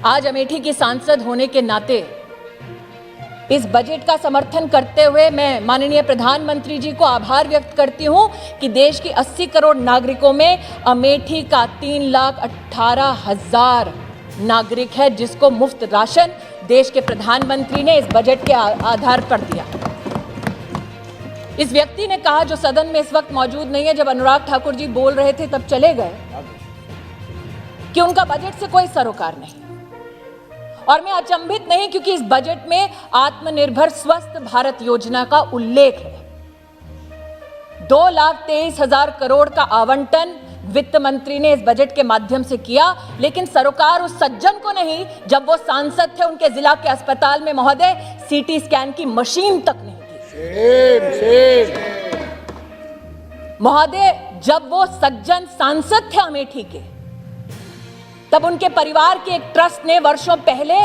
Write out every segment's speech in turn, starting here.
आज अमेठी की सांसद होने के नाते इस बजट का समर्थन करते हुए मैं माननीय प्रधानमंत्री जी को आभार व्यक्त करती हूं कि देश की 80 करोड़ नागरिकों में अमेठी का 3,18,000 नागरिक है जिसको मुफ्त राशन देश के प्रधानमंत्री ने इस बजट के आधार पर दिया। इस व्यक्ति ने कहा, जो सदन में इस वक्त मौजूद नहीं है, जब अनुराग ठाकुर जी बोल रहे थे तब चले गए, कि उनका बजट से कोई सरोकार नहीं। और मैं अचंभित नहीं, क्योंकि इस बजट में आत्मनिर्भर स्वस्थ भारत योजना का उल्लेख है। 2,23,000 करोड़ का आवंटन वित्त मंत्री ने इस बजट के माध्यम से किया, लेकिन सरोकार उस सज्जन को नहीं जब वो सांसद थे, उनके जिला के अस्पताल में महोदय सीटी स्कैन की मशीन तक नहीं थी। महोदय, जब वो सज्जन सांसद थे अमेठी के, तब उनके परिवार के एक ट्रस्ट ने वर्षों पहले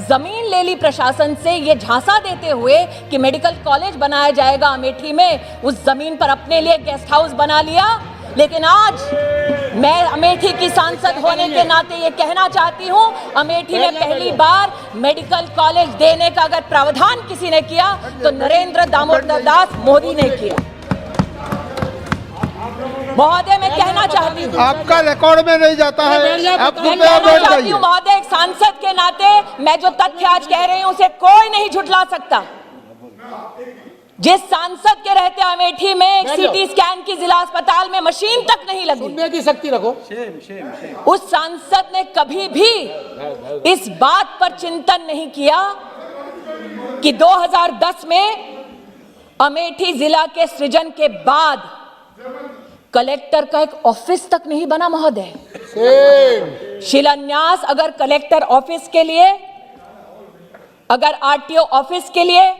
जमीन ले ली प्रशासन से, ये झांसा देते हुए कि मेडिकल कॉलेज बनाया जाएगा अमेठी में। उस जमीन पर अपने लिए गेस्ट हाउस बना लिया। लेकिन आज मैं अमेठी की सांसद होने के नाते ये कहना चाहती हूं, अमेठी में पहली बार मेडिकल कॉलेज देने का अगर प्रावधान किसी ने किया तो नरेंद्र दामोदर दास मोदी ने किया। महोदय, मैं कहना चाहती हूँ, आपका रिकॉर्ड में नहीं जाता है। आप मैं कहना चाहती हूँ महोदय, एक सांसद के नाते मैं जो तथ्य आज कह रही हूँ उसे कोई नहीं झुठला सकता। जिस सांसद के रहते अमेठी में एक सीटी स्कैन की जिला अस्पताल में मशीन तक नहीं लगी, सुनने की शक्ति रखो। उस सांसद ने कभी भी इस बात पर चिंतन नहीं किया कि 2010 में अमेठी जिला के सृजन के बाद कलेक्टर का एक ऑफिस तक नहीं बना। महोदय, शिलान्यास अगर कलेक्टर ऑफिस के लिए, अगर आरटीओ ऑफिस के लिए,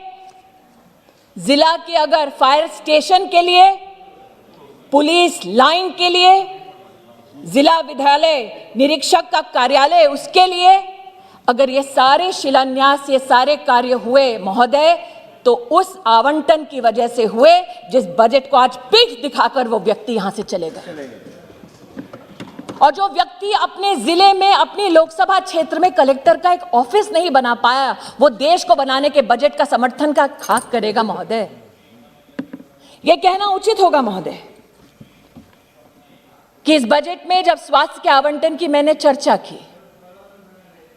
जिला के अगर फायर स्टेशन के लिए, पुलिस लाइन के लिए, जिला विद्यालय निरीक्षक का कार्यालय उसके लिए, अगर ये सारे शिलान्यास, ये सारे कार्य हुए महोदय, तो उस आवंटन की वजह से हुए जिस बजट को आज पीठ दिखाकर वो व्यक्ति यहां से चले गए। और जो व्यक्ति अपने जिले में, अपनी लोकसभा क्षेत्र में कलेक्टर का एक ऑफिस नहीं बना पाया, वो देश को बनाने के बजट का समर्थन का खाक करेगा। महोदय, ये कहना उचित होगा महोदय कि इस बजट में जब स्वास्थ्य के आवंटन की मैंने चर्चा की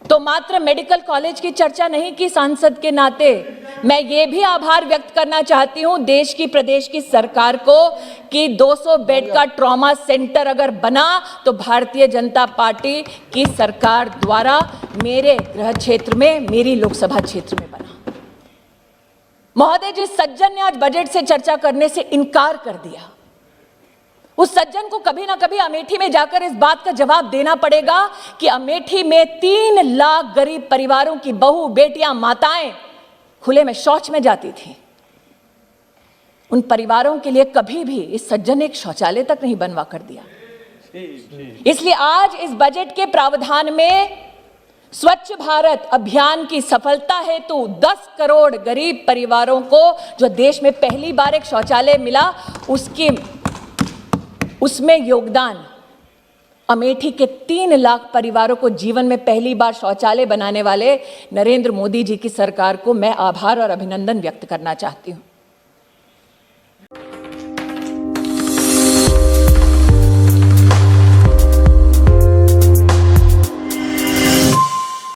तो मात्र मेडिकल कॉलेज की चर्चा नहीं की। सांसद के नाते मैं ये भी आभार व्यक्त करना चाहती हूं देश की, प्रदेश की सरकार को कि 200 बेड का ट्रॉमा सेंटर अगर बना तो भारतीय जनता पार्टी की सरकार द्वारा मेरे गृह क्षेत्र में, मेरी लोकसभा क्षेत्र में बना। महोदय, जिस सज्जन ने आज बजट से चर्चा करने से इनकार कर दिया, उस सज्जन को कभी ना कभी अमेठी में जाकर इस बात का जवाब देना पड़ेगा कि अमेठी में 3 लाख गरीब परिवारों की बहू, बेटियां, माताएं खुले में शौच में जाती थी। उन परिवारों के लिए कभी भी इस सज्जन ने एक शौचालय तक नहीं बनवा कर दिया। इसलिए आज इस बजट के प्रावधान में स्वच्छ भारत अभियान की सफलता हेतु 10 करोड़ गरीब परिवारों को जो देश में पहली बार एक शौचालय मिला, उसमें योगदान अमेठी के 3 लाख परिवारों को जीवन में पहली बार शौचालय बनाने वाले नरेंद्र मोदी जी की सरकार को मैं आभार और अभिनंदन व्यक्त करना चाहती हूं।